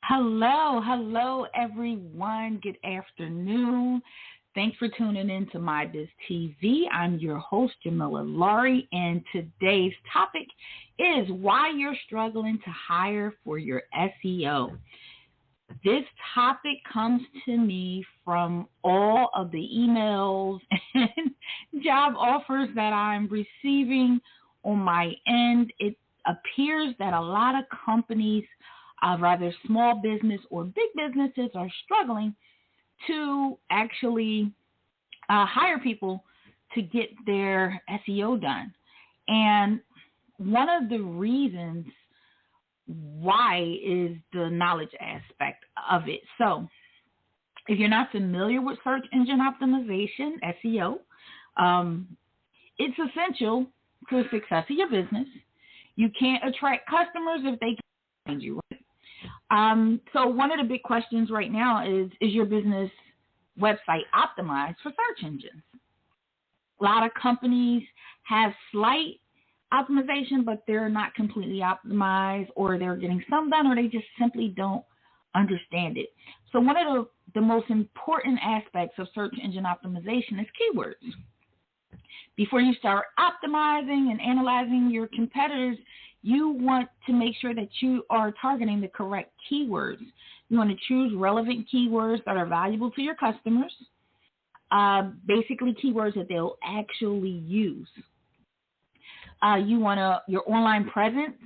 Hello, everyone. Good afternoon. Thanks for tuning in to My Biz TV. I'm your host, Jamila Laurie, and today's topic is why you're struggling to hire for your SEO. This topic comes to me from all of the emails and job offers that I'm receiving on my end. It appears that a lot of companies, rather small business or big businesses, are struggling to actually hire people to get their SEO done. And one of the reasons why is the knowledge aspect of it. So if you're not familiar with search engine optimization, SEO, it's essential to the success of your business. You can't attract customers if they can't find you, right? So one of the big questions right now is your business website optimized for search engines? A lot of companies have slight optimization, but they're not completely optimized, or they're getting some done, or they just simply don't understand it. So one of the most important aspects of search engine optimization is keywords. Before you start optimizing and analyzing your competitors, you want to make sure that you are targeting the correct keywords. You want to choose relevant keywords that are valuable to your customers, basically keywords that they'll actually use. Your online presence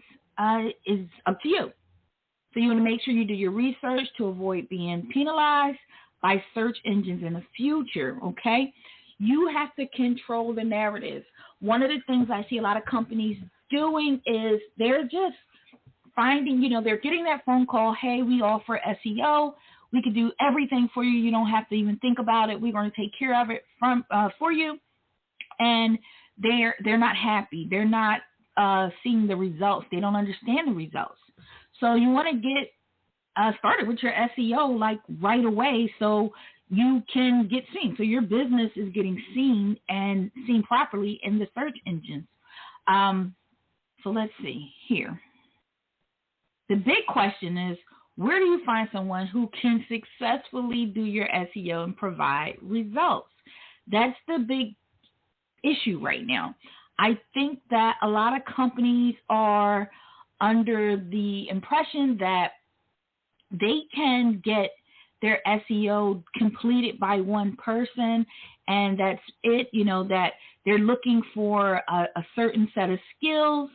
is up to you. So you want to make sure you do your research to avoid being penalized by search engines in the future, okay? You have to control the narrative. One of the things I see a lot of companies doing is they're just finding, they're getting that phone call, hey, we offer SEO. We can do everything for you. You don't have to even think about it. We're going to take care of it for you. And they're not happy. They're not seeing the results. They don't understand the results. So you want to get started with your SEO like right away so you can get seen. So your business is getting seen and seen properly in the search engines. So let's see here. The big question is, where do you find someone who can successfully do your SEO and provide results? That's the big issue right now. I think that a lot of companies are under the impression that they can get their SEO completed by one person and that's it, that they're looking for a certain set of skills.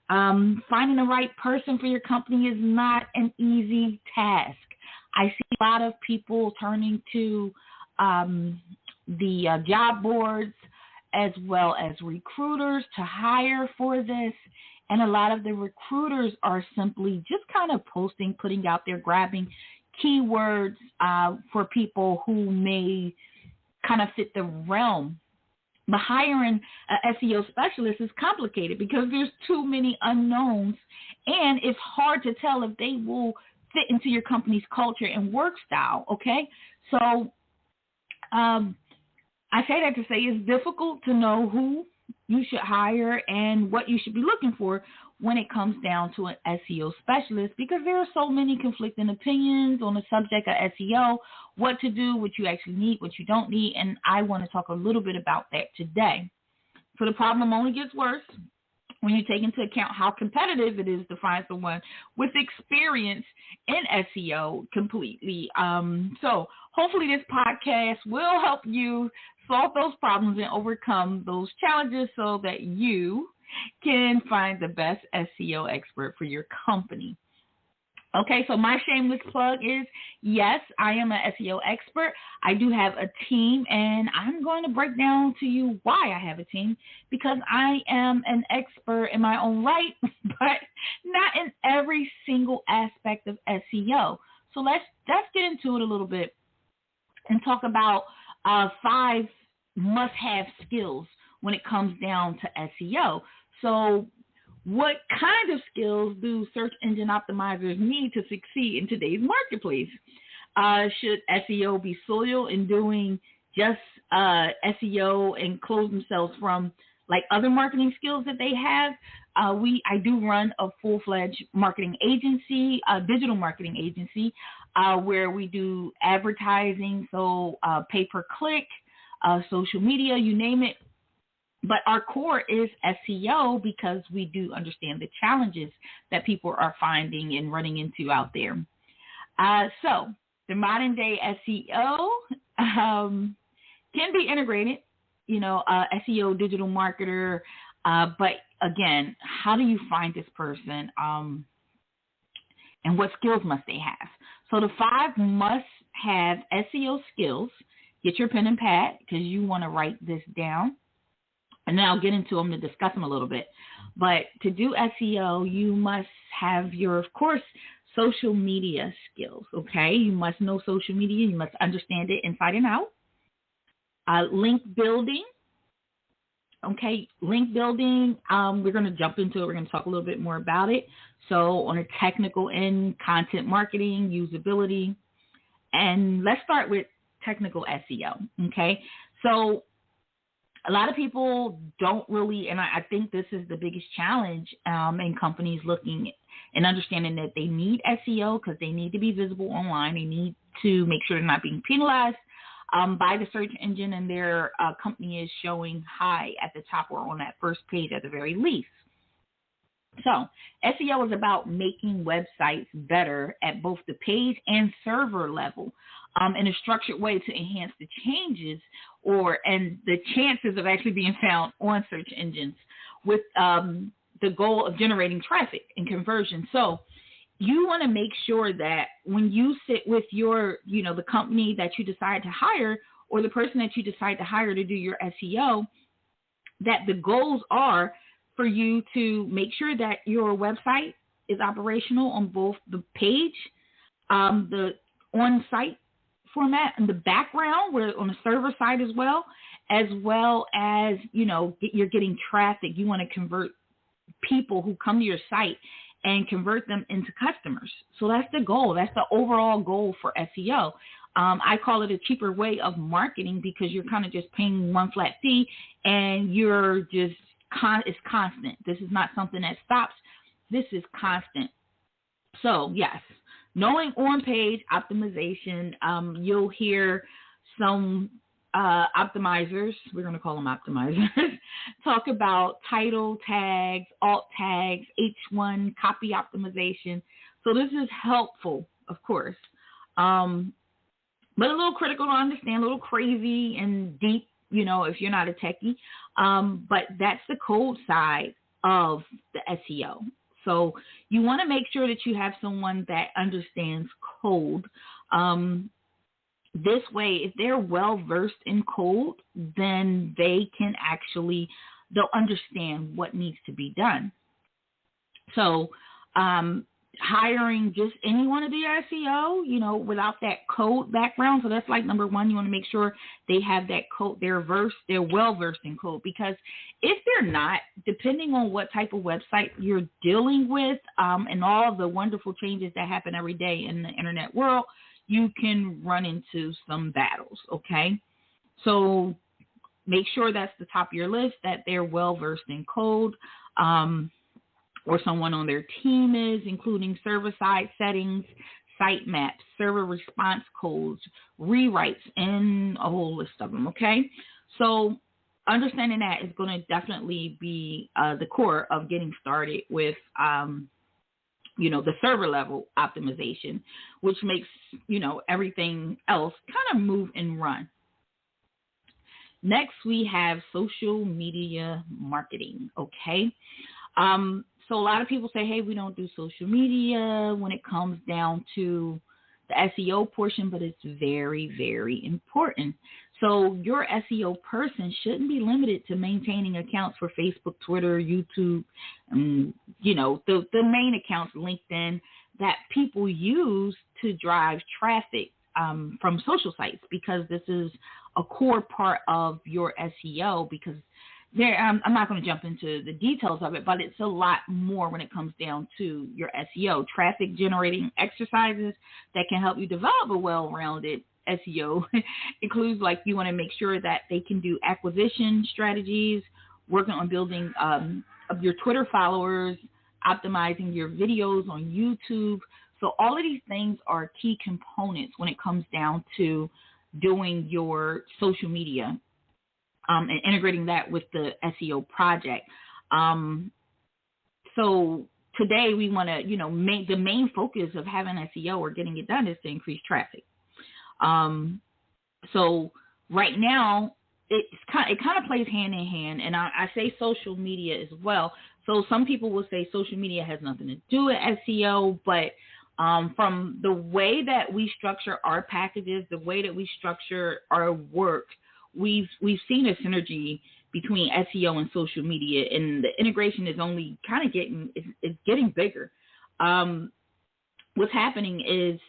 Finding the right person for your company is not an easy task. I see a lot of people turning to the job boards as well as recruiters to hire for this. And a lot of the recruiters are simply just kind of putting out there, grabbing keywords for people who may kind of fit the realm. But hiring an SEO specialist is complicated because there's too many unknowns, and it's hard to tell if they will fit into your company's culture and work style, okay? So I say that to say it's difficult to know who you should hire and what you should be looking for when it comes down to an SEO specialist, because there are so many conflicting opinions on the subject of SEO, what to do, what you actually need, what you don't need, and I want to talk a little bit about that today. So the problem only gets worse when you take into account how competitive it is to find someone with experience in SEO completely. So hopefully this podcast will help you solve those problems and overcome those challenges so that you can find the best SEO expert for your company. Okay, so my shameless plug is, yes, I am an SEO expert. I do have a team, and I'm going to break down to you why I have a team, because I am an expert in my own right, but not in every single aspect of SEO. So let's get into it a little bit and talk about 5 must-have skills when it comes down to SEO. So what kind of skills do search engine optimizers need to succeed in today's marketplace? Should SEO be soiled in doing just SEO and close themselves from like other marketing skills that they have? I do run a full-fledged marketing agency, digital marketing agency, where we do advertising, so pay-per-click, social media, you name it. But our core is SEO because we do understand the challenges that people are finding and running into out there. So the modern day SEO can be integrated, SEO, digital marketer. But again, how do you find this person? And what skills must they have? So the 5 must-have SEO skills. Get your pen and pad because you want to write this down. And then I'll get into them to discuss them a little bit. But to do SEO, you must have your, of course, social media skills, okay? You must know social media. You must understand it inside and out. Link building. Okay, link building, we're going to jump into it. We're going to talk a little bit more about it. So on a technical end, content marketing, usability. And let's start with technical SEO, okay? So a lot of people don't really, and I think this is the biggest challenge in companies looking and understanding that they need SEO because they need to be visible online. They need to make sure they're not being penalized by the search engine and their company is showing high at the top or on that first page at the very least. So SEO is about making websites better at both the page and server level in a structured way to enhance the changes and the chances of actually being found on search engines with the goal of generating traffic and conversion. So you want to make sure that when you sit with your, the company that you decide to hire or the person that you decide to hire to do your SEO, that the goals are for you to make sure that your website is operational on both the page, the on-site format, and the background, where on the server side as well as, you're getting traffic. You want to convert people who come to your site and convert them into customers. So that's the goal. That's the overall goal for SEO. I call it a cheaper way of marketing because you're kind of just paying one flat fee and you're just it's constant. This is not something that stops. This is constant. So yes, knowing on-page optimization, you'll hear some optimizers, we're going to call them optimizers, talk about title tags, alt tags, H1, copy optimization. So this is helpful, of course, but a little critical to understand, a little crazy and deep, if you're not a techie. But that's the code side of the SEO. So you want to make sure that you have someone that understands code. This way, if they're well-versed in code, then they'll understand what needs to be done. So hiring just anyone to do SEO, without that code background. So that's like number one. You want to make sure they have that code. They're well-versed in code, because if they're not, depending on what type of website you're dealing with and all the wonderful changes that happen every day in the internet world, you can run into some battles, okay? So make sure that's the top of your list, that they're well-versed in code, or someone on their team is, including server-side settings, sitemaps, server response codes, rewrites, and a whole list of them, okay? So understanding that is going to definitely be the core of getting started with the server level optimization, which makes, everything else kind of move and run. Next, we have social media marketing. Okay. So a lot of people say, hey, we don't do social media when it comes down to the SEO portion, but it's very, very important. So your SEO person shouldn't be limited to maintaining accounts for Facebook, Twitter, YouTube, the main accounts, LinkedIn, that people use to drive traffic from social sites, because this is a core part of your SEO. Because I'm not going to jump into the details of it, but it's a lot more when it comes down to your SEO. Traffic generating exercises that can help you develop a well-rounded SEO includes, like, you want to make sure that they can do acquisition strategies, working on building of your Twitter followers, optimizing your videos on YouTube. So all of these things are key components when it comes down to doing your social media and integrating that with the SEO project. So today we want to, make the main focus of having SEO or getting it done is to increase traffic. So right now it kind of plays hand in hand, and I say social media as well. So some people will say social media has nothing to do with SEO, but from the way that we structure our packages, the way that we structure our work, we've seen a synergy between SEO and social media, and the integration is only kind of getting bigger. What's happening is,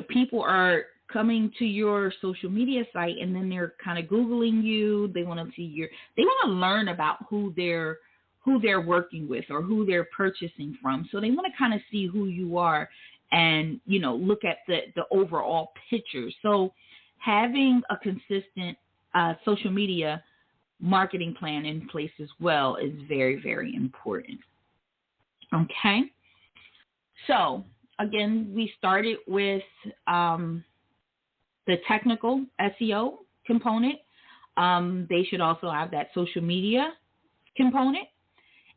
people are coming to your social media site, and then they're kind of Googling you. They want to learn about who they're working with or who they're purchasing from. So they want to kind of see who you are and, look at the overall picture. So having a consistent social media marketing plan in place as well is very, very important. Okay. So again, we started with the technical SEO component. They should also have that social media component.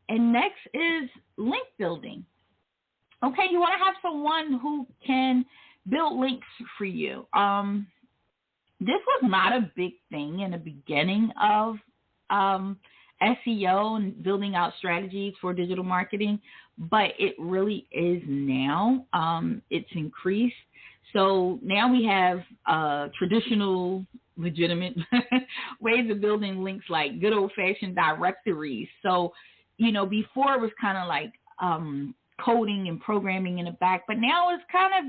And next is link building. Okay, you want to have someone who can build links for you. This was not a big thing in the beginning of SEO and building out strategies for digital marketing, but it really is now. It's increased. So now we have traditional, legitimate ways of building links like good old-fashioned directories. So, before it was kind of like coding and programming in the back, but now it's kind of,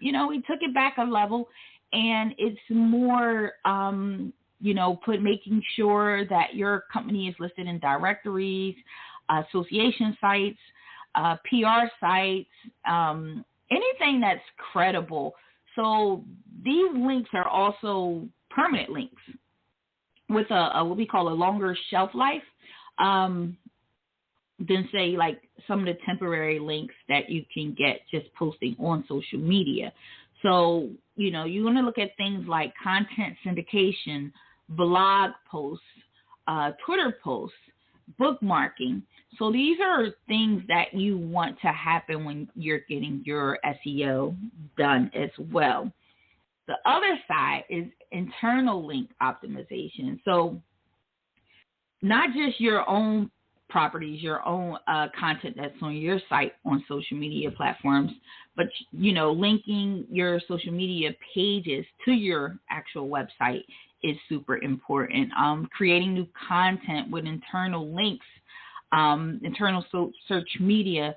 we took it back a level, and it's more, making sure that your company is listed in directories, association sites, PR sites, anything that's credible. So these links are also permanent links with a what we call a longer shelf life than, say, like some of the temporary links that you can get just posting on social media. So, you want to look at things like content syndication, blog posts, Twitter posts, bookmarking. So these are things that you want to happen when you're getting your SEO done as well. The other side is internal link optimization. So not just your own properties, your own content that's on your site on social media platforms, but, linking your social media pages to your actual website is super important. Creating new content with internal links, internal search media,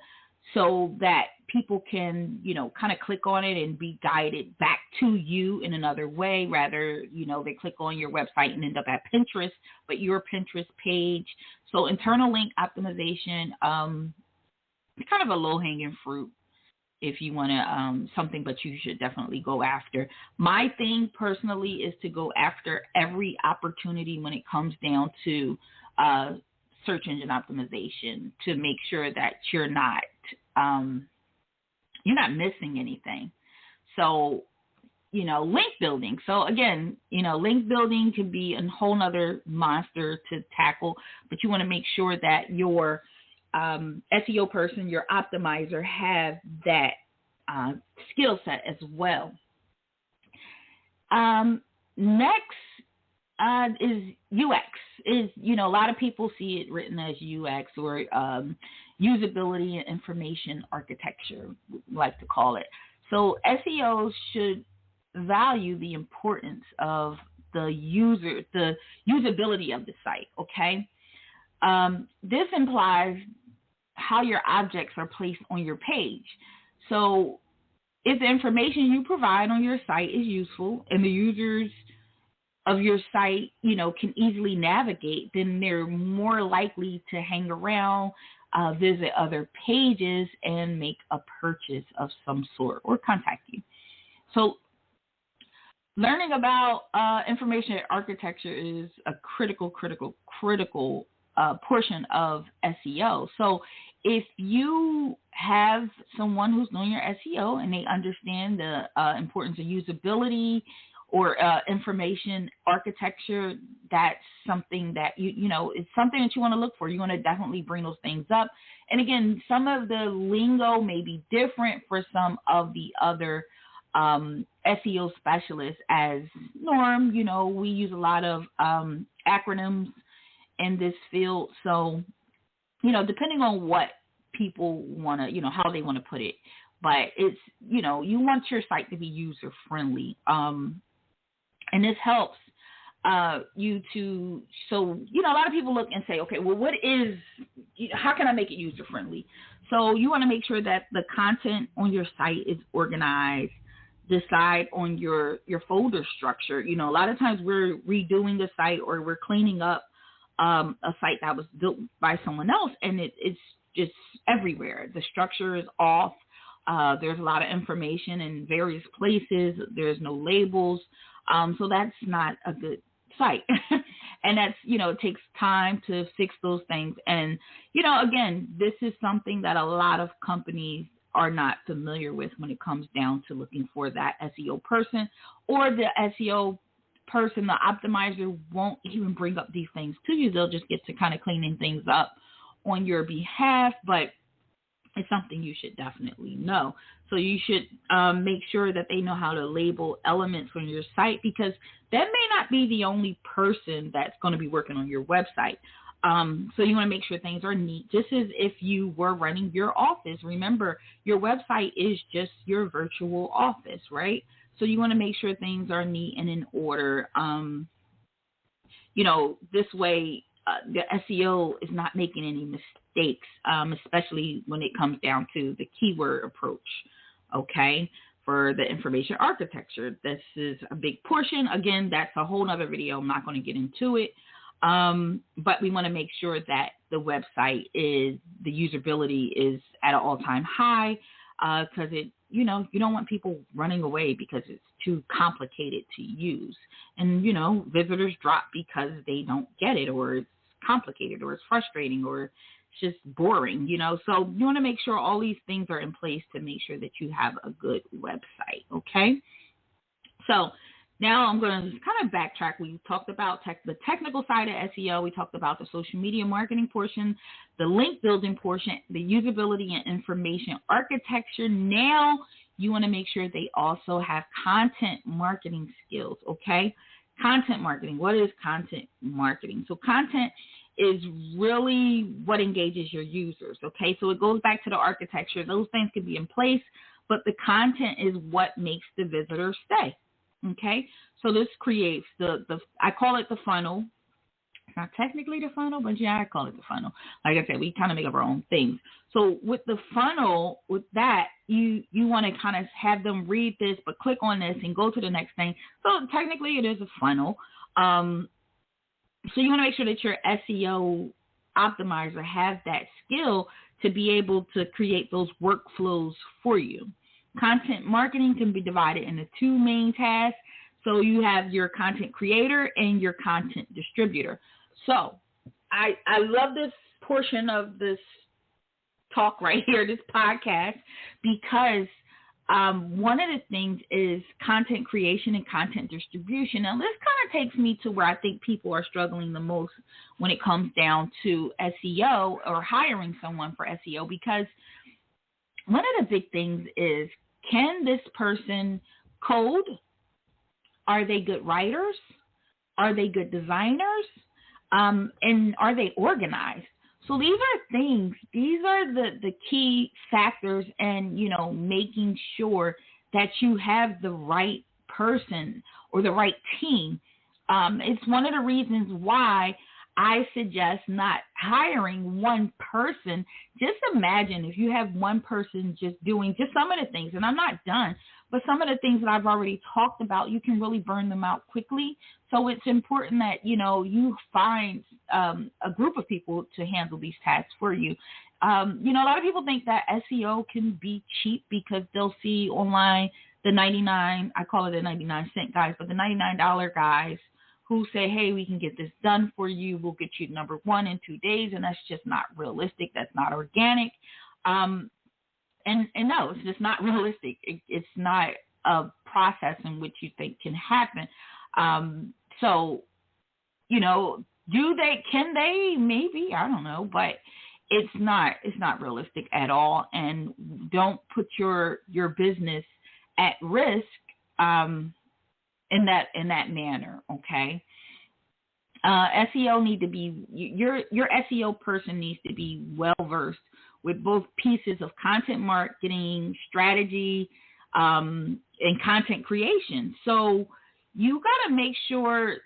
so that people can, kind of click on it and be guided back to you in another way. Rather, they click on your website and end up at Pinterest, but your Pinterest page. So internal link optimization, kind of a low-hanging fruit if you want to, something, but you should definitely go after. My thing personally is to go after every opportunity when it comes down to search engine optimization, to make sure that you're not missing anything. So, link building. So again, link building could be a whole nother monster to tackle, but you want to make sure that your SEO person, your optimizer, have that skill set as well. Next is UX. A lot of people see it written as UX or usability and information architecture, we like to call it. So SEO should value the importance of the usability of the site. Okay. This implies how your objects are placed on your page. So if the information you provide on your site is useful and the users of your site, can easily navigate, then they're more likely to hang around, visit other pages, and make a purchase of some sort or contact you. So learning about information architecture is a critical portion of SEO. So if you have someone who's doing your SEO and they understand the importance of usability or information architecture, that's something that it's something that you want to look for. You want to definitely bring those things up. And again, some of the lingo may be different for some of the other SEO specialists. As Norm, we use a lot of acronyms in this field. So, depending on what people want to, how they want to put it, but it's, you want your site to be user friendly. And this helps you to, so, a lot of people look and say, okay, well, how can I make it user friendly? So you want to make sure that the content on your site is organized. Decide on your folder structure. A lot of times we're redoing the site or we're cleaning up a site that was built by someone else, and it's just everywhere. The structure is off. There's a lot of information in various places. There's no labels. So that's not a good site. And that's, it takes time to fix those things. And, again, this is something that a lot of companies are not familiar with when it comes down to looking for that SEO person, or the SEO person, the optimizer won't even bring up these things to you. They'll just get to kind of cleaning things up on your behalf, but it's something you should definitely know. So you should make sure that they know how to label elements on your site, because that may not be the only person that's going to be working on your website. So you want to make sure things are neat, just as if you were running your office. Remember, your website is just your virtual office, right? So you want to make sure things are neat and in order. This way, the SEO is not making any mistakes, especially when it comes down to the keyword approach, okay, for the information architecture. This is a big portion. Again, that's a whole other video. I'm not going to get into it. But we want to make sure that the website the usability is at an all-time high, because you don't want people running away because it's too complicated to use. And, visitors drop because they don't get it, or it's complicated, or it's frustrating, or it's just boring, So you want to make sure all these things are in place to make sure that you have a good website, okay? So now I'm going to kind of backtrack. We talked about the technical side of SEO. We talked about the social media marketing portion, the link building portion, the usability and information architecture. Now you want to make sure they also have content marketing skills, okay? Content marketing. What is content marketing? So content is really what engages your users, okay? So it goes back to the architecture. Those things can be in place, but the content is what makes the visitor stay. Okay, so this creates I call it the funnel. It's not technically the funnel, but yeah, I call it the funnel. Like I said, we kind of make up our own things. So with the funnel, with that, you want to kind of have them read this, but click on this and go to the next thing. So technically it is a funnel. So you want to make sure that your SEO optimizer has that skill to be able to create those workflows for you. Content marketing can be divided into two main tasks. So you have your content creator and your content distributor. So I love this portion of this talk right here, this podcast, because one of the things is content creation and content distribution. Now, this kind of takes me to where I think people are struggling the most when it comes down to SEO or hiring someone for SEO, because one of the big things is, can this person code? Are they good writers? Are they good designers? And are they organized? So these are the key factors in, making sure that you have the right person or the right team. It's one of the reasons why I suggest not hiring one person. Just imagine if you have one person just doing just some of the things, and I'm not done, but some of the things that I've already talked about, you can really burn them out quickly. So it's important that, you find a group of people to handle these tasks for you. A lot of people think that SEO can be cheap because they'll see online the 99, I call it the 99 cent guys, but the $99 guys who say, hey, we can get this done for you. We'll get you number one in 2 days. And that's just not realistic. That's not organic. And no, it's just not realistic. It's not a process in which you think can happen. So, can they? Maybe, I don't know, but it's not realistic at all. And don't put your business at risk in that manner. Okay. SEO need to be your SEO person needs to be well versed with both pieces of content marketing strategy and content creation. So you got to make sure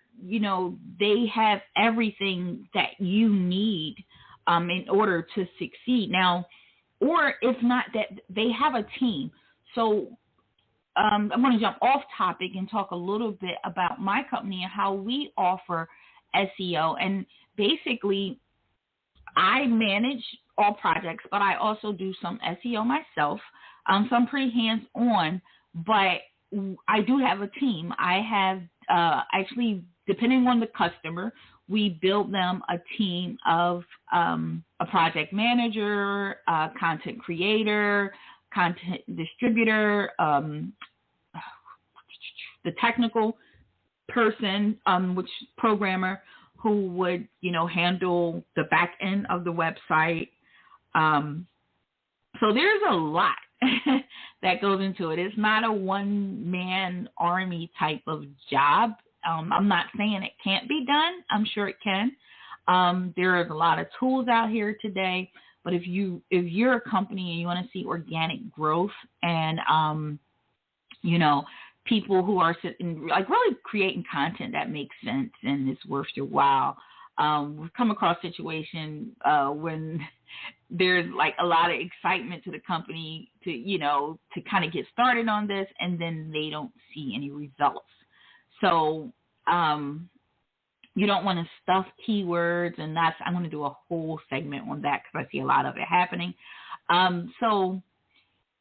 they have everything that you need in order to succeed. Now, or if not, that they have a team. So I'm going to jump off topic and talk a little bit about my company and how we offer SEO. And basically, I manage all projects, but I also do some SEO myself. So I'm pretty hands-on, but I do have a team. I have actually, depending on the customer, we build them a team of a project manager, a content creator, content distributor, the technical person, which programmer who would, handle the back end of the website. So there's a lot that goes into it. It's not a one-man army type of job. I'm not saying it can't be done. I'm sure it can. There is a lot of tools out here today, but if you're a company and you want to see organic growth and, people who are sitting, like really creating content that makes sense and is worth your while. We've come across a situation when there's like a lot of excitement to the company to kind of get started on this, and then they don't see any results. So you don't want to stuff keywords, and I'm going to do a whole segment on that because I see a lot of it happening. So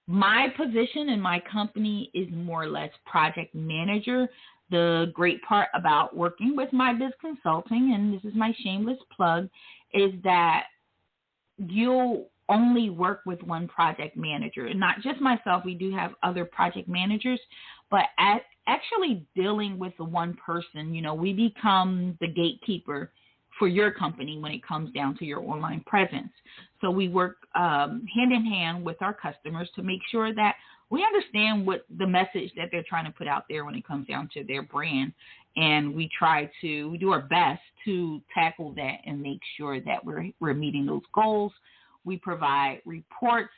my position in my company is more or less project manager. The great part about working with My Biz Consulting, and this is my shameless plug, is that you'll only work with one project manager. And not just myself, we do have other project managers, but actually dealing with the one person, we become the gatekeeper for your company when it comes down to your online presence. So we work hand in hand with our customers to make sure that we understand what the message that they're trying to put out there when it comes down to their brand. And we do our best to tackle that and make sure that we're meeting those goals. We provide reports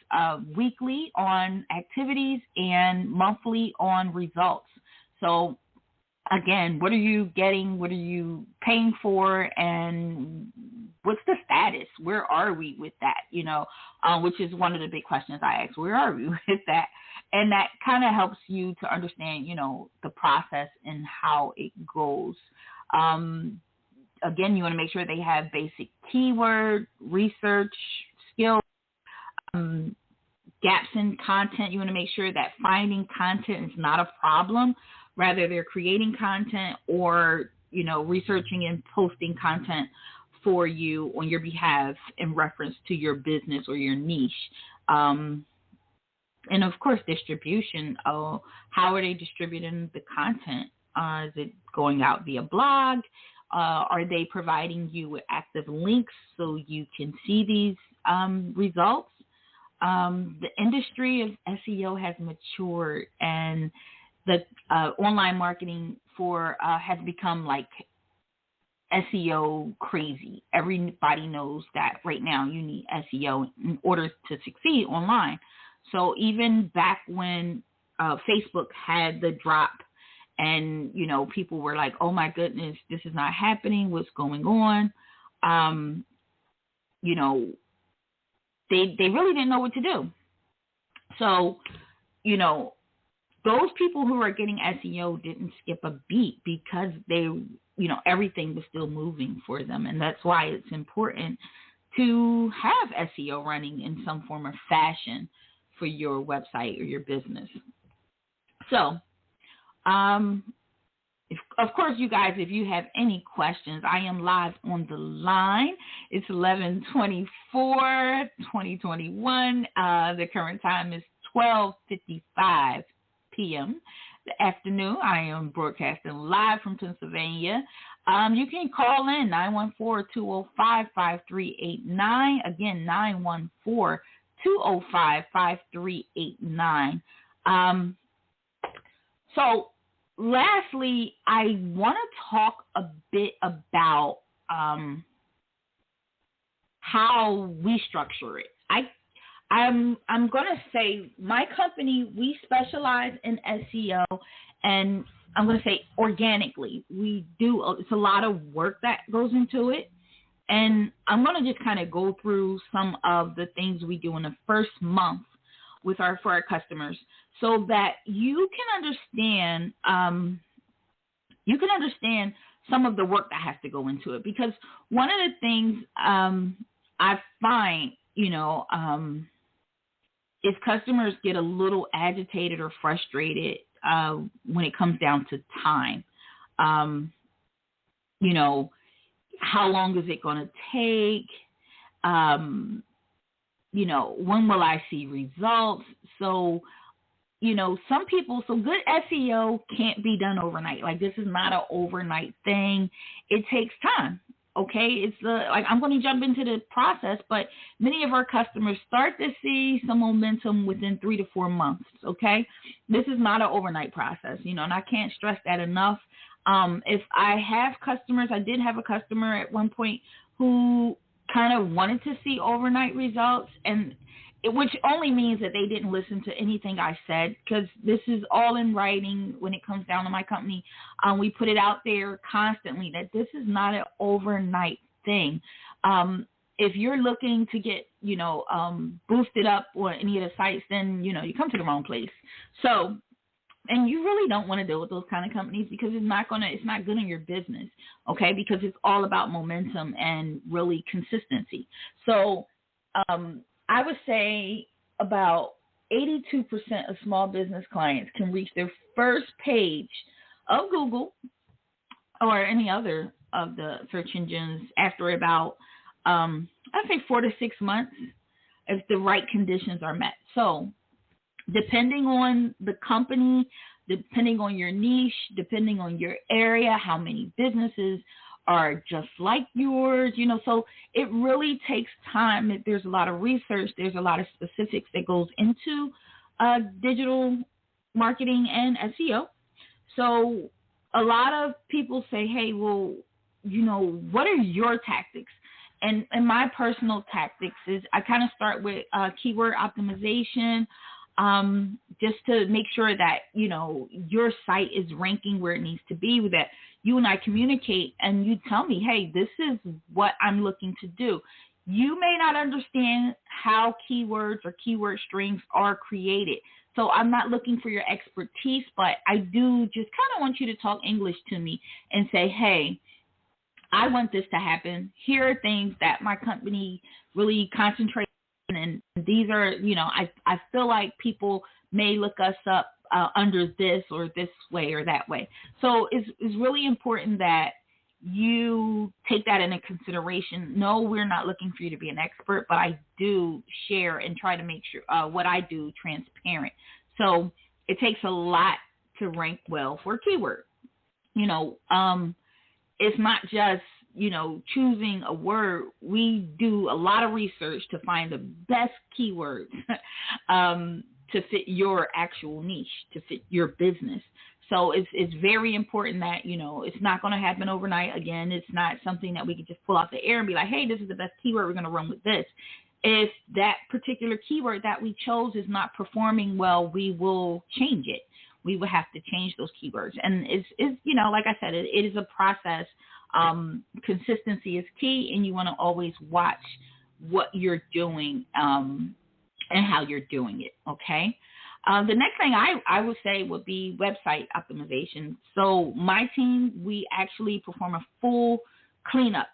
weekly on activities and monthly on results. So again, what are you getting? What are you paying for? And what's the status? Where are we with that? Which is one of the big questions I ask. Where are we with that? And that kind of helps you to understand, the process and how it goes. Again, you want to make sure they have basic keyword research skills, gaps in content. You want to make sure that finding content is not a problem. Rather, they're creating content or, researching and posting content for you on your behalf in reference to your business or your niche. And of course, distribution. How are they distributing the content? Is it going out via blog? Are they providing you with active links so you can see these results? The industry of SEO has matured, and the online marketing has become like SEO crazy. Everybody knows that right now you need SEO in order to succeed online. So even back when Facebook had the drop and, people were like, oh my goodness, this is not happening. What's going on? They really didn't know what to do. So, those people who are getting SEO didn't skip a beat because they, everything was still moving for them. And that's why it's important to have SEO running in some form of fashion for your website or your business. So, Of course, you guys, if you have any questions, I am live on the line. It's 11/24/2021. The current time is 12:55 p.m. the afternoon. I am broadcasting live from Pennsylvania. You can call in 914-205-5389. Again, 914-205-5389. So lastly, I want to talk a bit about how we structure it. I'm going to say my company, we specialize in SEO, and I'm going to say organically. We do, it's a lot of work that goes into it. And I'm going to just kind of go through some of the things we do in the first month for our customers, so that you can understand some of the work that has to go into it. Because one of the things I find, is customers get a little agitated or frustrated when it comes down to time. How long is it going to take? When will I see results? So, some people, so good SEO can't be done overnight. Like, this is not an overnight thing. It takes time. Okay, it's I'm going to jump into the process, but many of our customers start to see some momentum within 3 to 4 months. Okay, this is not an overnight process, and I can't stress that enough. If I have customers, I did have a customer at one point who kind of wanted to see overnight results, which only means that they didn't listen to anything I said, because this is all in writing when it comes down to my company. We put it out there constantly that this is not an overnight thing. If you're looking to get, boosted up on any of the sites, then, you come to the wrong place. So, and you really don't want to deal with those kind of companies, because it's not good in your business, okay? Because it's all about momentum and really consistency. So, I would say about 82% of small business clients can reach their first page of Google or any other of the search engines after about, I'd say 4 to 6 months, if the right conditions are met. So depending on the company, depending on your niche, depending on your area, how many businesses are just like yours, so it really takes time. There's a lot of research. There's a lot of specifics that goes into digital marketing and SEO. So a lot of people say, hey, well, what are your tactics? And my personal tactics is I kind of start with keyword optimization, just to make sure that, your site is ranking where it needs to be, that you and I communicate and you tell me, hey, this is what I'm looking to do. You may not understand how keywords or keyword strings are created. So I'm not looking for your expertise, but I do just kind of want you to talk English to me and say, hey, I want this to happen. Here are things that my company really concentrates on, and these are, I feel like people may look us up under this or this way or that way. So it's really important that you take that into consideration. No, we're not looking for you to be an expert, but I do share and try to make sure what I do transparent. So it takes a lot to rank well for a keyword. It's not just, choosing a word. We do a lot of research to find the best keywords to fit your actual niche, to fit your business. So it's very important that, it's not going to happen overnight. Again, it's not something that we can just pull out the air and be like, hey, this is the best keyword, we're going to run with this. If that particular keyword that we chose is not performing well, we will change it. We will have to change those keywords. And it's like I said, it is a process. Consistency is key, and you want to always watch what you're doing and how you're doing it, okay? The next thing I would say would be website optimization. So my team, we actually perform a full cleanup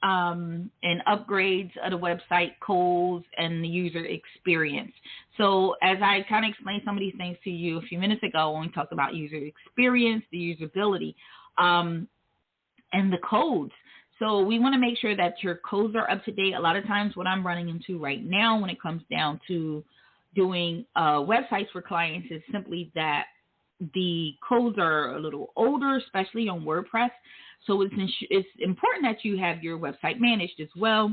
and upgrades of the website, codes, and the user experience. So as I kind of explained some of these things to you a few minutes ago when we talked about user experience, the usability, and the codes. So we want to make sure that your codes are up to date. A lot of times what I'm running into right now when it comes down to doing websites for clients is simply that the codes are a little older, especially on WordPress. So it's important that you have your website managed as well.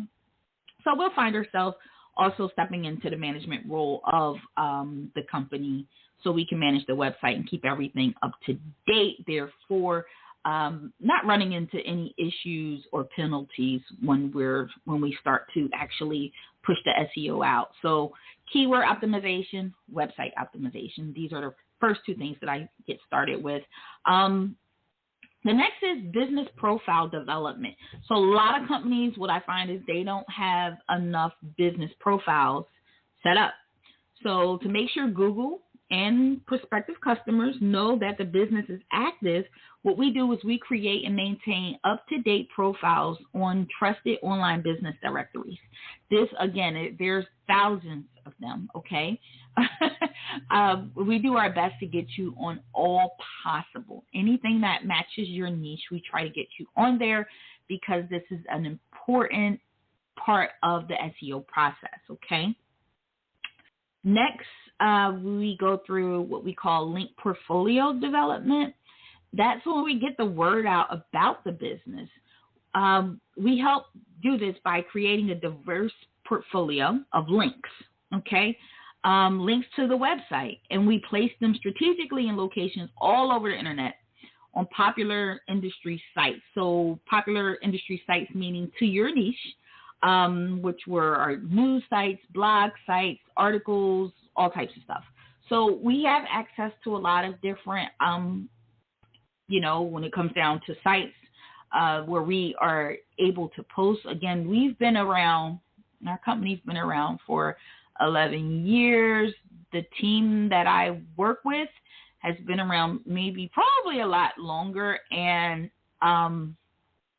So we'll find ourselves also stepping into the management role of the company so we can manage the website and keep everything up to date. Therefore, not running into any issues or penalties when we start to actually push the SEO out. So keyword optimization, website optimization. These are the first two things that I get started with. The next is business profile development. So a lot of companies, what I find is they don't have enough business profiles set up. So to make sure Google and prospective customers know that the business is active, what we do is we create and maintain up-to-date profiles on trusted online business directories. This, again, there's thousands of them, okay? We do our best to get you on all possible. Anything that matches your niche, we try to get you on there because this is an important part of the SEO process, okay? Next, we go through what we call link portfolio development. That's when we get the word out about the business. We help do this by creating a diverse portfolio of links, okay? Links to the website, and we place them strategically in locations all over the internet on popular industry sites. So popular industry sites meaning to your niche, which were our news sites, blog sites, articles, all types of stuff. So we have access to a lot of different, when it comes down to sites where we are able to post. Again, we've been around, our company's been around for 11 years. The team that I work with has been around probably a lot longer, and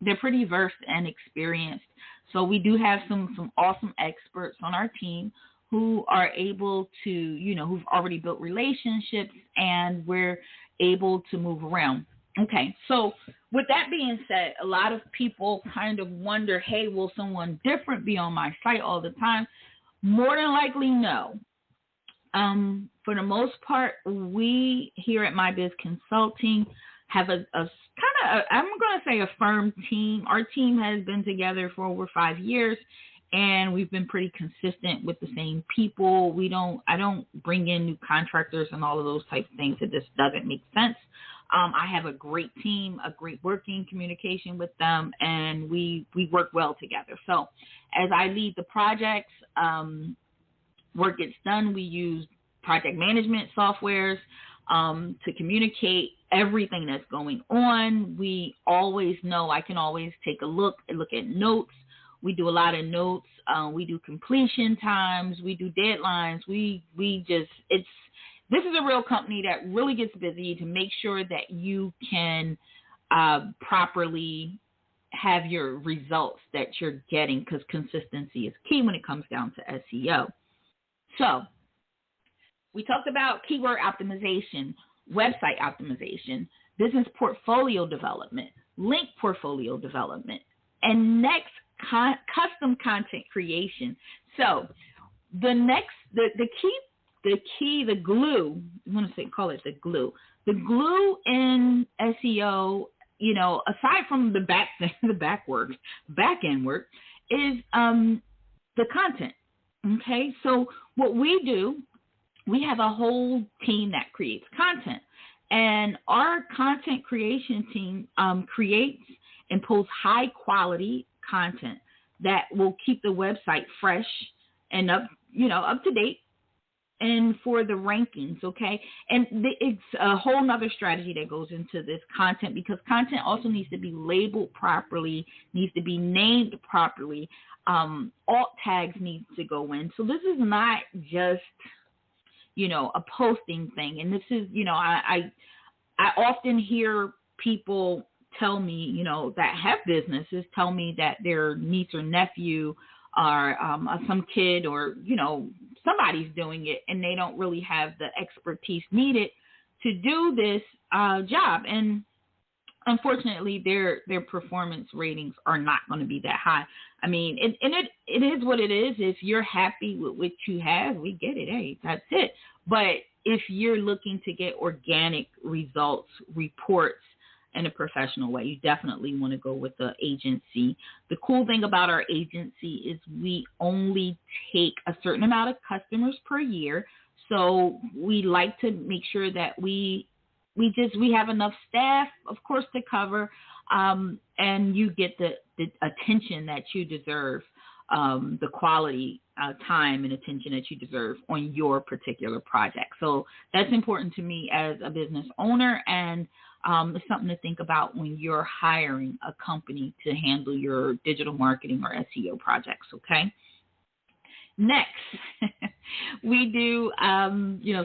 they're pretty versed and experienced. So we do have some awesome experts on our team who are able to, who've already built relationships, and we're able to move around. Okay, so with that being said, a lot of people kind of wonder, hey, will someone different be on my site all the time? More than likely, no. For the most part, we here at MyBiz Consulting have a I'm going to say a firm team. Our team has been together for over 5 years, and we've been pretty consistent with the same people. I don't bring in new contractors and all of those type of things. It just doesn't make sense. I have a great team, a great working communication with them, and we work well together. So as I lead the projects, work gets done, we use project management softwares to communicate everything that's going on. We always know, I can always take a look at notes. We do a lot of notes. We do completion times. We do deadlines. This is a real company that really gets busy to make sure that you can properly have your results that you're getting, because consistency is key when it comes down to SEO. So we talked about keyword optimization, website optimization, business portfolio development, link portfolio development, and next, custom content creation. So the glue, I want to call it the glue. The glue in SEO, aside from the back end work, is the content. Okay, so what we do, we have a whole team that creates content, and our content creation team creates and posts high quality content that will keep the website fresh and up to date, and for the rankings, okay? And it's a whole nother strategy that goes into this content, because content also needs to be labeled properly, needs to be named properly. Alt tags need to go in. So this is not just, a posting thing. And this is, I often hear people tell me, that have businesses tell me that their niece or nephew or some kid or, somebody's doing it and they don't really have the expertise needed to do this job. And unfortunately, their performance ratings are not going to be that high. I mean, it is what it is. If you're happy with what you have, we get it. Hey, that's it. But if you're looking to get organic results, reports in a professional way, you definitely want to go with the agency. The cool thing about our agency is we only take a certain amount of customers per year. So we like to make sure that we have enough staff, of course, to cover, and you get the attention that you deserve, the quality time and attention that you deserve on your particular project. So that's important to me as a business owner, and it's something to think about when you're hiring a company to handle your digital marketing or SEO projects, okay? Next, we do,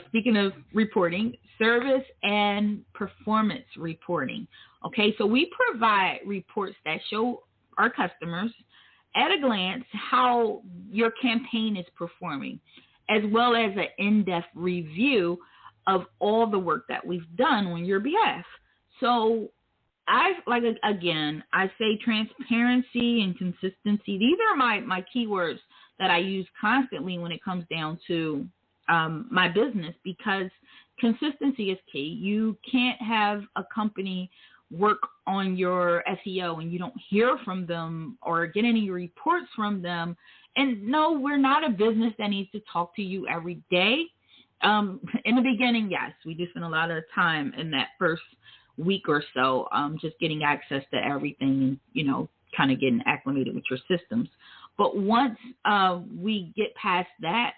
speaking of reporting, service and performance reporting. Okay, so we provide reports that show our customers at a glance how your campaign is performing, as well as an in-depth review of all the work that we've done on your behalf. So I say transparency and consistency. These are my keywords that I use constantly when it comes down to my business, because consistency is key. You can't have a company work on your SEO and you don't hear from them or get any reports from them. And no, we're not a business that needs to talk to you every day. In the beginning, yes, we do spend a lot of time in that first week or so just getting access to everything and, kind of getting acclimated with your systems. But once we get past that,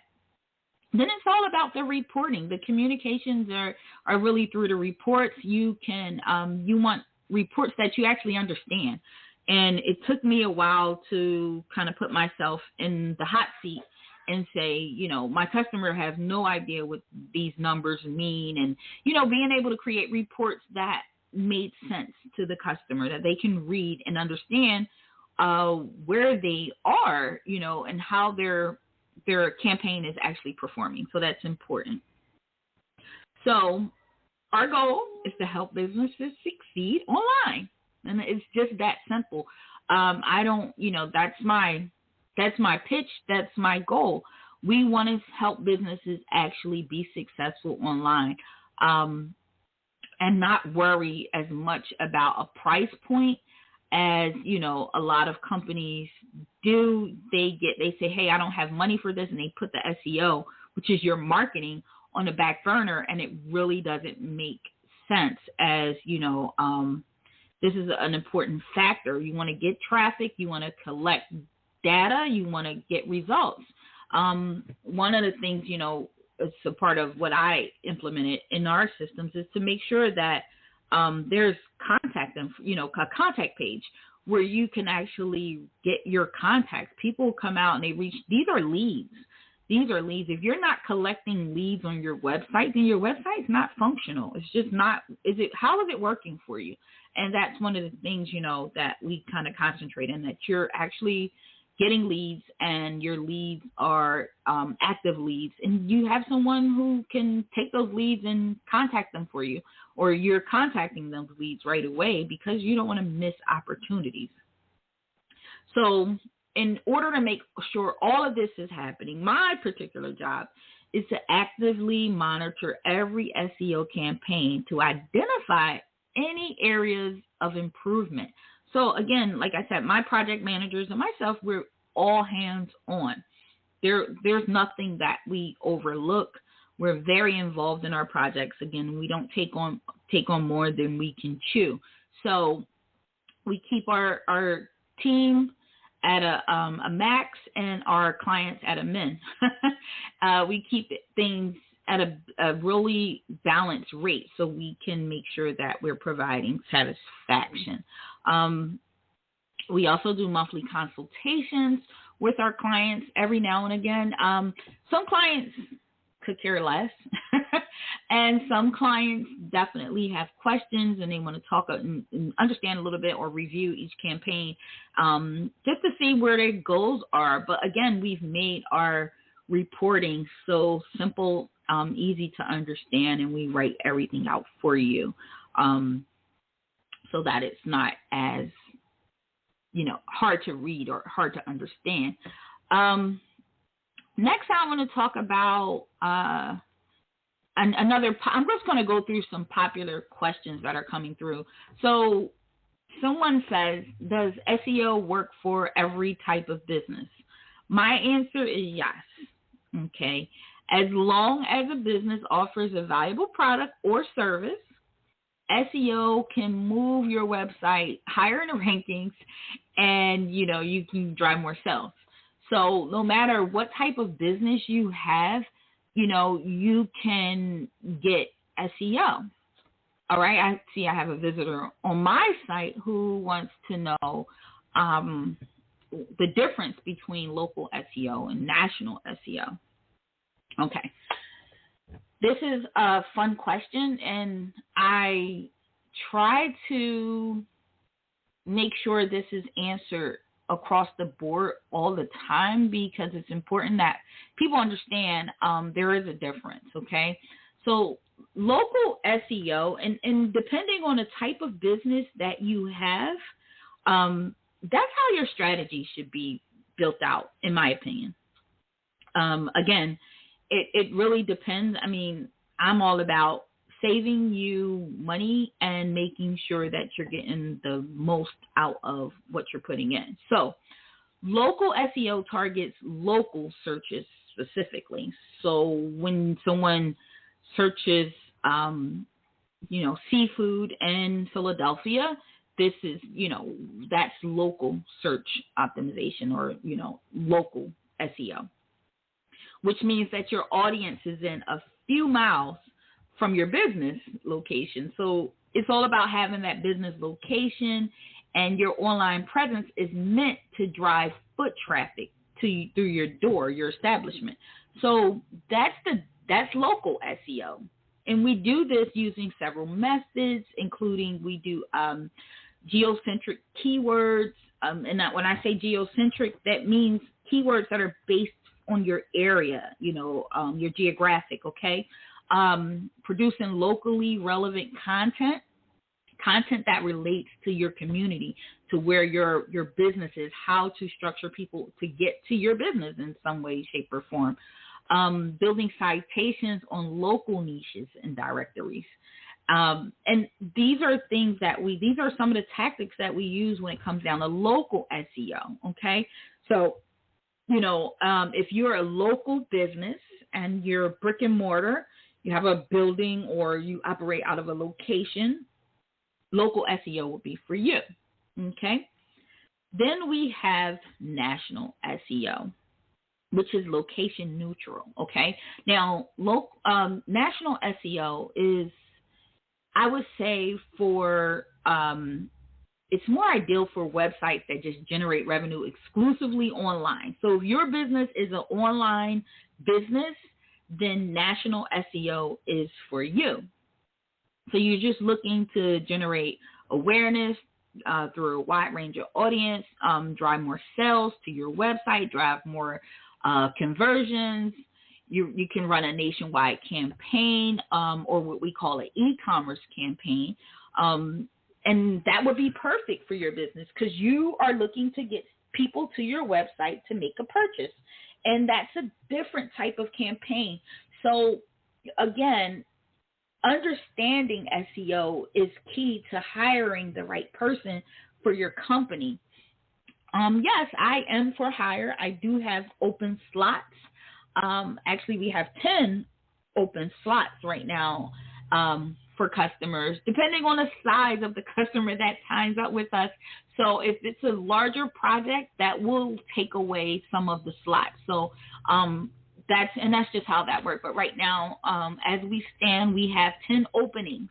then it's all about the reporting. The communications are really through the reports. You want reports that you actually understand. And it took me a while to kind of put myself in the hot seat and say, my customer has no idea what these numbers mean. And, being able to create reports that made sense to the customer, that they can read and understand where they are, and how their campaign is actually performing. So that's important. So our goal is to help businesses succeed online, and it's just that simple. That's my pitch. That's my goal. We want to help businesses actually be successful online, and not worry as much about a price point as, a lot of companies do. They say, hey, I don't have money for this. And they put the SEO, which is your marketing, on the back burner. And it really doesn't make sense, as, this is an important factor. You want to get traffic. You want to collect data. You want to get results. One of the things, it's a part of what I implemented in our systems is to make sure that there's a contact page where you can actually get your contacts. People come out and these are leads. If you're not collecting leads on your website, then your website's not functional. It's just not, how is it working for you? And that's one of the things, that we kind of concentrate in, that you're actually getting leads and your leads are active leads, and you have someone who can take those leads and contact them for you, or you're contacting those leads right away because you don't want to miss opportunities. So in order to make sure all of this is happening, my particular job is to actively monitor every SEO campaign to identify any areas of improvement. So again, like I said, my project managers and myself, we're all hands on. There's nothing that we overlook. We're very involved in our projects. Again, we don't take on more than we can chew. So we keep our team at a max and our clients at a min. We keep things at a really balanced rate so we can make sure that we're providing satisfaction. We also do monthly consultations with our clients every now and again. Some clients could care less. And some clients definitely have questions and they want to talk and understand a little bit or review each campaign just to see where their goals are. But again, we've made our reporting so simple, easy to understand, and we write everything out for you so that it's not as, hard to read or hard to understand. Next, I want to talk about another. I'm just going to go through some popular questions that are coming through. So someone says, does SEO work for every type of business? My answer is yes. Okay. As long as a business offers a valuable product or service, SEO can move your website higher in the rankings and, you can drive more sales. So no matter what type of business you have, you can get SEO. All right. I have a visitor on my site who wants to know the difference between local SEO and national SEO. Okay. This is a fun question, and I try to make sure this is answered across the board all the time because it's important that people understand there is a difference, okay? So local SEO, and depending on the type of business that you have, that's how your strategy should be built out, in my opinion. Again, it really depends. I mean, I'm all about saving you money and making sure that you're getting the most out of what you're putting in. So local SEO targets local searches specifically. So when someone searches, seafood in Philadelphia, this is, that's local search optimization or, local SEO, which means that your audience is in a few miles from your business location. So it's all about having that business location, and your online presence is meant to drive foot traffic through your door, your establishment. So that's local SEO. And we do this using several methods, including we do geocentric keywords. And that when I say geocentric, that means keywords that are based on your area, your geographic, okay? Producing locally relevant content that relates to your community, to where your business is, how to structure people to get to your business in some way, shape, or form. Building citations on local niches and directories. And these are things these are some of the tactics that we use when it comes down to local SEO, okay? So, if you're a local business and you're brick and mortar, you have a building or you operate out of a location, local SEO will be for you, okay? Then we have national SEO, which is location neutral, okay? Now, national SEO is, I would say, it's more ideal for websites that just generate revenue exclusively online. So if your business is an online business, then national SEO is for you. So you're just looking to generate awareness through a wide range of audience, drive more sales to your website, drive more conversions. You can run a nationwide campaign or what we call an e-commerce campaign. And that would be perfect for your business because you are looking to get people to your website to make a purchase. And that's a different type of campaign. So again, understanding SEO is key to hiring the right person for your company. Yes, I am for hire. I do have open slots. Actually, we have 10 open slots right now for customers, depending on the size of the customer that signs up with us. So if it's a larger project, that will take away some of the slots. So that's just how that works. But right now, as we stand, we have 10 openings.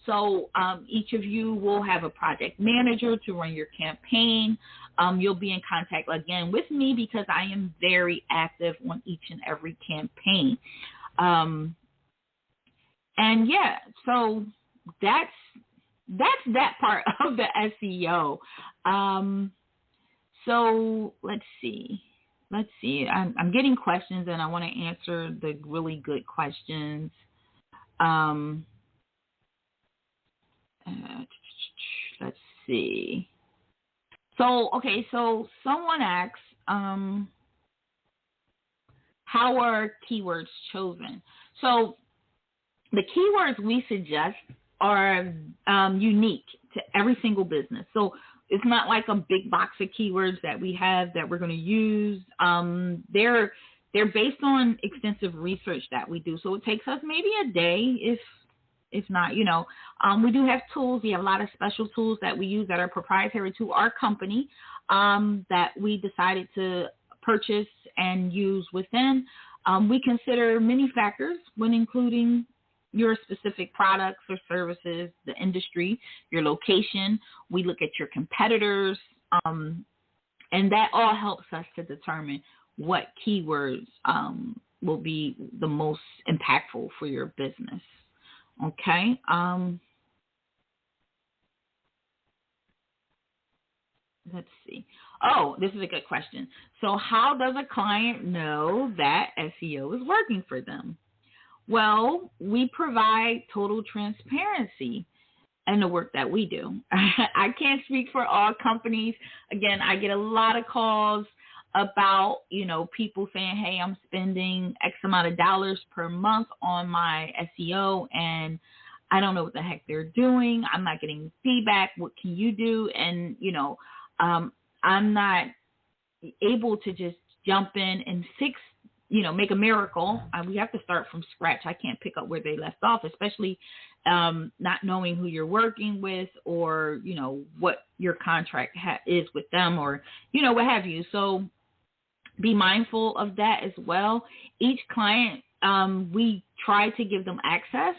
So each of you will have a project manager to run your campaign. You'll be in contact again with me because I am very active on each and every campaign. And yeah, so that's that part of the SEO. So let's see. I'm getting questions, and I want to answer the really good questions. Let's see. So, okay, so someone asks, how are keywords chosen? So the keywords we suggest are unique to every single business. So it's not like a big box of keywords that we have that we're going to use. They're based on extensive research that we do. So it takes us maybe a day, if not, we do have tools. We have a lot of special tools that we use that are proprietary to our company that we decided to purchase and use within. We consider many factors when including your specific products or services, the industry, your location. We look at your competitors, and that all helps us to determine what keywords will be the most impactful for your business. Okay. Let's see. Oh, this is a good question. So how does a client know that SEO is working for them? Well, we provide total transparency in the work that we do. I can't speak for all companies. Again, I get a lot of calls about, people saying, hey, I'm spending X amount of dollars per month on my SEO, and I don't know what the heck they're doing. I'm not getting feedback. What can you do? And, I'm not able to just jump in and fix, make a miracle. We have to start from scratch. I can't pick up where they left off, especially not knowing who you're working with, or, what your contract is with them, or, what have you. So be mindful of that as well. Each client, we try to give them access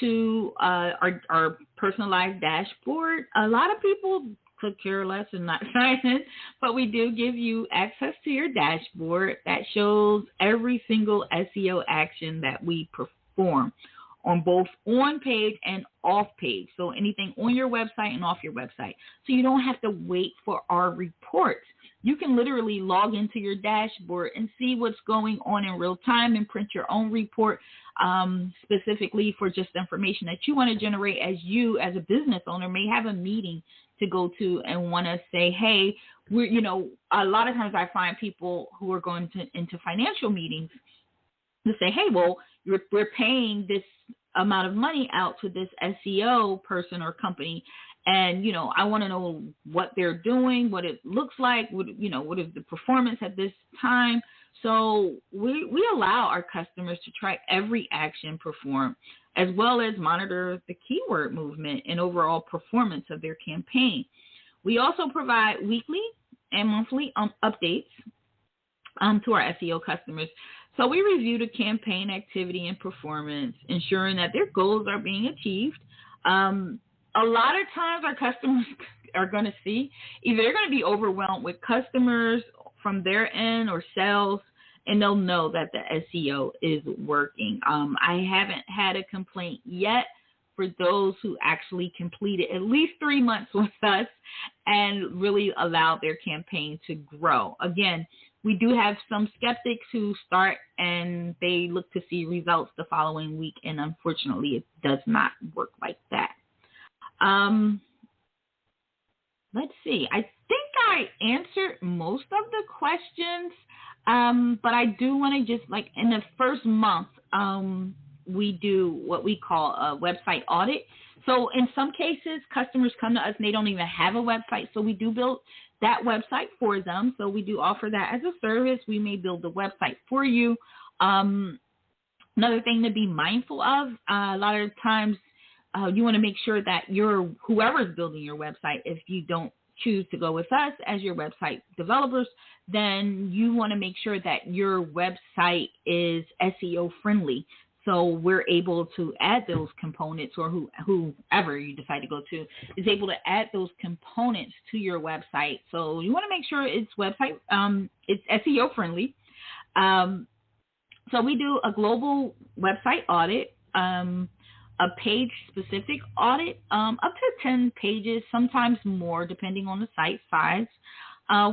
to our personalized dashboard. A lot of people could care less and not sign in, but we do give you access to your dashboard that shows every single SEO action that we perform on both on page and off page. So anything on your website and off your website. So you don't have to wait for our reports. You can literally log into your dashboard and see what's going on in real time and print your own report specifically for just information that you want to generate as you, as a business owner, may have a meeting to go to and want to say, hey, we're, a lot of times I find people who are going into financial meetings to say, hey, well, we're paying this amount of money out to this SEO person or company, and, I want to know what they're doing, what it looks like, what is the performance at this time. So we allow our customers to track every action performed, as well as monitor the keyword movement and overall performance of their campaign. We also provide weekly and monthly updates to our SEO customers. So we review the campaign activity and performance, ensuring that their goals are being achieved. A lot of times our customers are going to see either they're going to be overwhelmed with customers from their end or sales, and they'll know that the SEO is working. I haven't had a complaint yet for those who actually completed at least 3 months with us and really allowed their campaign to grow. Again, we do have some skeptics who start and they look to see results the following week, and unfortunately it does not work like that. Let's see. I think I answered most of the questions, but I do want to just, like, in the first month, we do what we call a website audit. So in some cases, customers come to us and they don't even have a website, so we do build that website for them. So we do offer that as a service. We may build the website for you. Another thing to be mindful of, a lot of times you want to make sure that whoever's building your website, if you don't choose to go with us as your website developers, then you want to make sure that your website is SEO friendly. So we're able to add those components, or whoever you decide to go to is able to add those components to your website. So you want to make sure it's SEO friendly. So we do a global website audit. a page-specific audit, up to 10 pages, sometimes more, depending on the site size.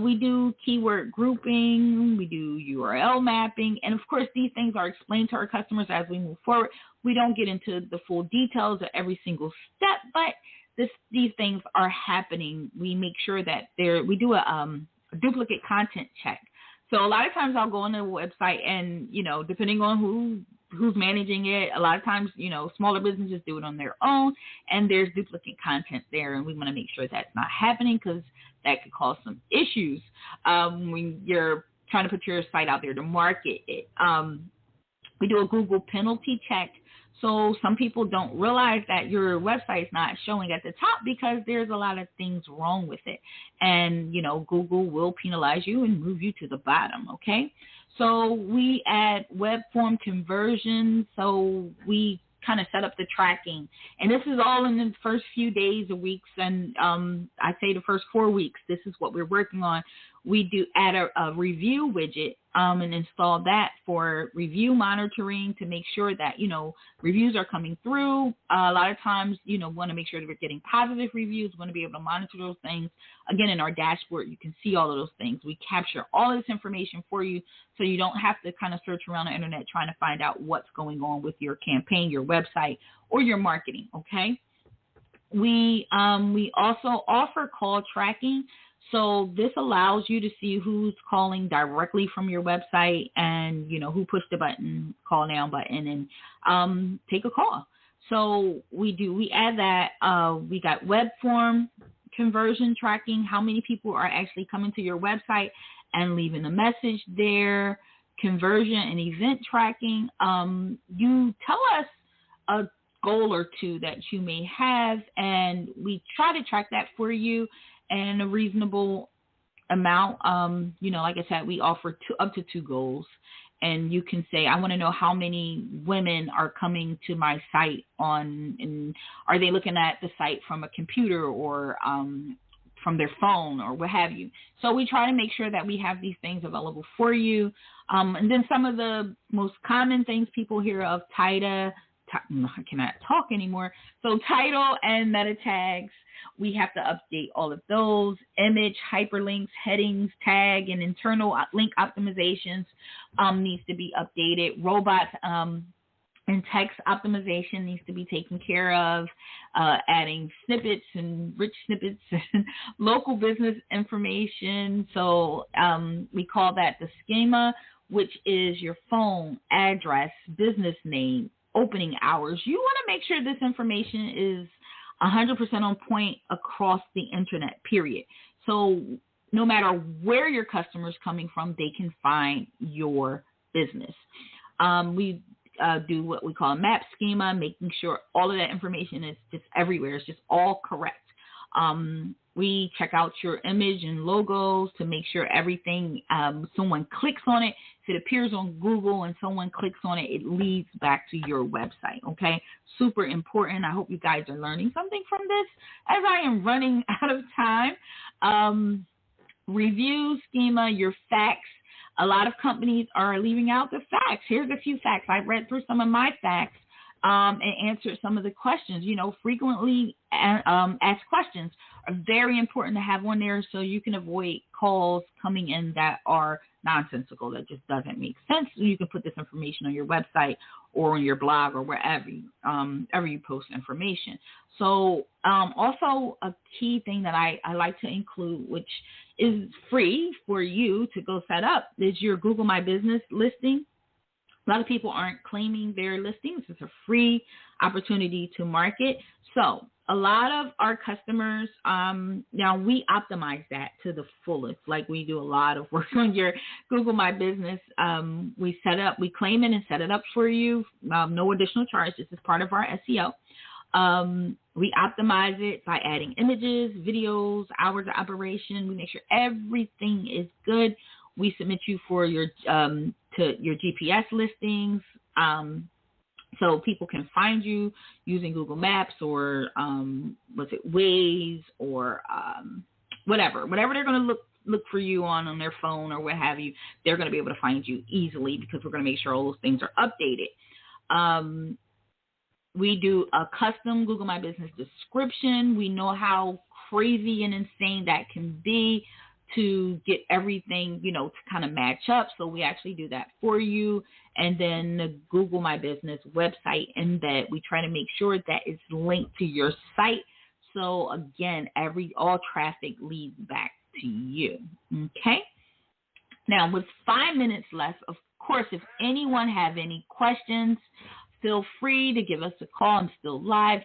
We do keyword grouping, we do URL mapping, and of course, these things are explained to our customers as we move forward. We don't get into the full details of every single step, but these things are happening. We make sure that we do a duplicate content check. So a lot of times I'll go on the website and, depending on who's managing it, a lot of times, smaller businesses do it on their own, and there's duplicate content there, and we want to make sure that's not happening because that could cause some issues when you're trying to put your site out there to market it. We do a Google penalty check. So some people don't realize that your website's not showing at the top because there's a lot of things wrong with it. And, Google will penalize you and move you to the bottom, okay? So we add web form conversions. So we kind of set up the tracking. And this is all in the first few days or weeks. And I say the first 4 weeks, this is what we're working on. We do add a review widget and install that for review monitoring to make sure that, reviews are coming through. A lot of times, want to make sure that we're getting positive reviews. We want to be able to monitor those things. Again, in our dashboard, you can see all of those things. We capture all of this information for you so you don't have to kind of search around the internet trying to find out what's going on with your campaign, your website, or your marketing, okay? We also offer call tracking. So this allows you to see who's calling directly from your website and, who pushed the button, call now button, and take a call. So we add that. We got web form conversion tracking, how many people are actually coming to your website and leaving a message there, conversion and event tracking. You tell us a goal or two that you may have, and we try to track that for you and a reasonable amount. Like I said, we offer up to 2 goals. And you can say, I want to know how many women are coming to my site and are they looking at the site from a computer or from their phone or what have you. So we try to make sure that we have these things available for you. And then some of the most common things people hear of, I cannot talk anymore. So title and meta tags. We have to update all of those. Image, hyperlinks, headings, tag, and internal link optimizations needs to be updated. Robots and text optimization needs to be taken care of. Adding snippets and rich snippets and local business information. So we call that the schema, which is your phone, address, business name, opening hours. You want to make sure this information is 100% on point across the internet, period. So no matter where your customer is coming from, they can find your business. We do what we call a map schema, making sure all of that information is just everywhere. It's just all correct. We check out your image and logos to make sure everything, someone clicks on it, if it appears on Google and someone clicks on it, it leads back to your website, okay? Super important. I hope you guys are learning something from this as I am running out of time. Review schema, your facts. A lot of companies are leaving out the facts. Here's a few facts. I read through some of my facts and answered some of the questions. Frequently asked questions are very important to have on there so you can avoid calls coming in that are nonsensical, that just doesn't make sense. You can put this information on your website or on your blog or wherever ever you post information. So also a key thing that I like to include, which is free for you to go set up, is your Google My Business listing. A lot of people aren't claiming their listings. It's a free opportunity to market. So a lot of our customers, now we optimize that to the fullest. Like we do a lot of work on your Google My Business. We claim it and set it up for you. No additional charge. This is part of our SEO. We optimize it by adding images, videos, hours of operation. We make sure everything is good. We submit you for your GPS listings, so people can find you using Google Maps or Waze or whatever they're going to look for you on their phone or what have you. They're going to be able to find you easily because we're going to make sure all those things are updated. We do a custom Google My Business description. We know how crazy and insane that can be to get everything, to kind of match up. So we actually do that for you. And then the Google My Business website embed, we try to make sure that it's linked to your site. So again, all traffic leads back to you. Okay. Now with 5 minutes left, of course, if anyone have any questions, feel free to give us a call. I'm still live,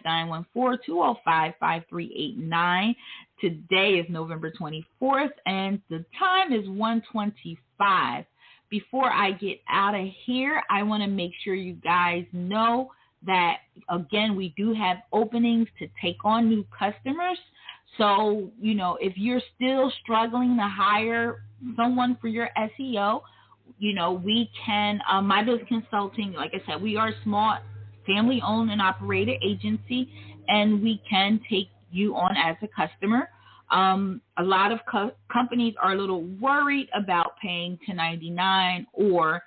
914-205-5389. Today is November 24th, and the time is 1:25. Before I get out of here, I want to make sure you guys know that, again, we do have openings to take on new customers. So, if you're still struggling to hire someone for your SEO, we can, My Biz Consulting, like I said, we are a small family-owned and operated agency, and we can take you on as a customer. A lot of companies are a little worried about paying $10.99 or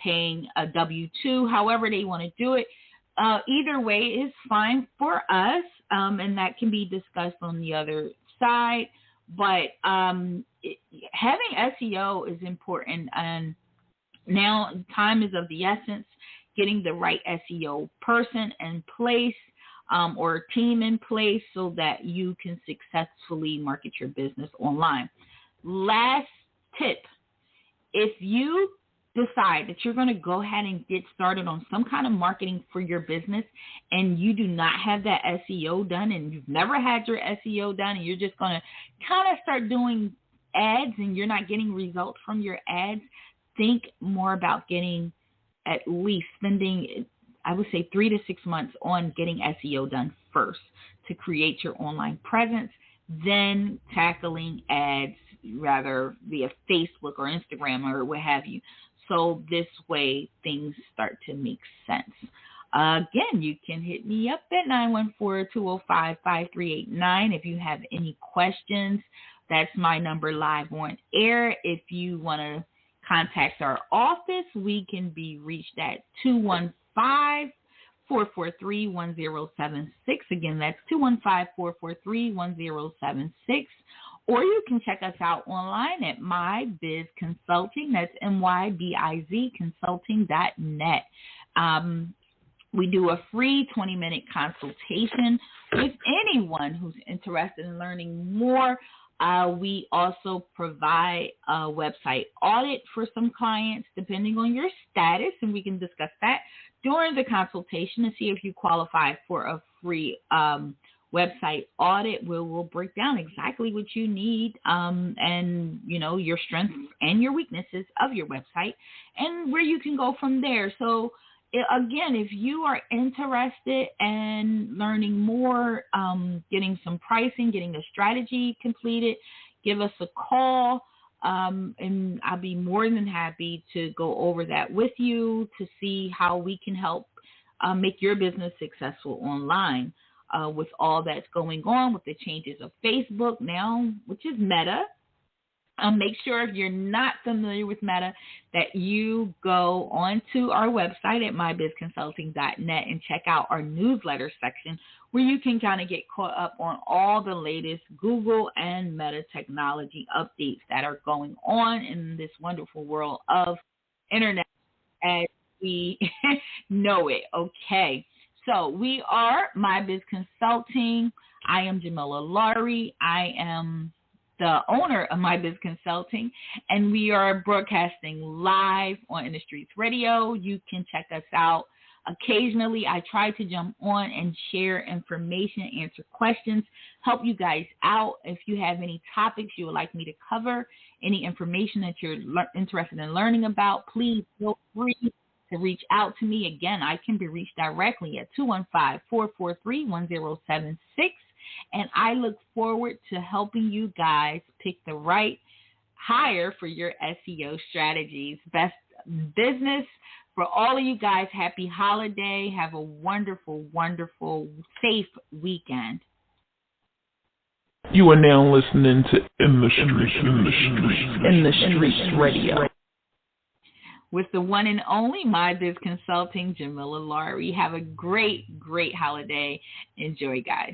paying a W-2, however they want to do it. Either way is fine for us, and that can be discussed on the other side. But having SEO is important, and now time is of the essence. Getting the right SEO person in place or team in place so that you can successfully market your business online. Last tip, if you decide that you're going to go ahead and get started on some kind of marketing for your business and you do not have that SEO done, and you've never had your SEO done, and you're just going to kind of start doing ads and you're not getting results from your ads, think more about getting at least spending, I would say, 3 to 6 months on getting SEO done first to create your online presence, then tackling ads rather via Facebook or Instagram or what have you. So this way things start to make sense. Again, you can hit me up at 914-205-5389 if you have any questions. That's my number live on air. If you want to contact our office, we can be reached at 215-443-1076. Again, that's 215-443-1076. Or you can check us out online at My Biz Consulting. That's MYBIZ Consulting.net. We do a free 20-minute consultation with anyone who's interested in learning more. We also provide a website audit for some clients, depending on your status, and we can discuss that during the consultation to see if you qualify for a free website audit, where we'll break down exactly what you need and, your strengths and your weaknesses of your website and where you can go from there. So, again, if you are interested in learning more, getting some pricing, getting the strategy completed, give us a call, and I'll be more than happy to go over that with you to see how we can help make your business successful online. With all that's going on with the changes of Facebook now, which is Meta. Make sure, if you're not familiar with Meta, that you go onto our website at mybizconsulting.net and check out our newsletter section, where you can kind of get caught up on all the latest Google and Meta technology updates that are going on in this wonderful world of internet as we know it. Okay. So we are My Biz Consulting. I am Jamila Laurie. I am the owner of My Biz Consulting, and we are broadcasting live on Industries Radio. You can check us out. Occasionally, I try to jump on and share information, answer questions, help you guys out. If you have any topics you would like me to cover, any information that you're interested in learning about, please feel free to reach out to me. Again, I can be reached directly at 215-443-1076. And I look forward to helping you guys pick the right hire for your SEO strategies. Best business for all of you guys. Happy holiday. Have a wonderful, wonderful, safe weekend. You are now listening to In the Streets Radio. with the one and only My Biz Consulting, Jamila Laurie. Have a great, great holiday. Enjoy, guys.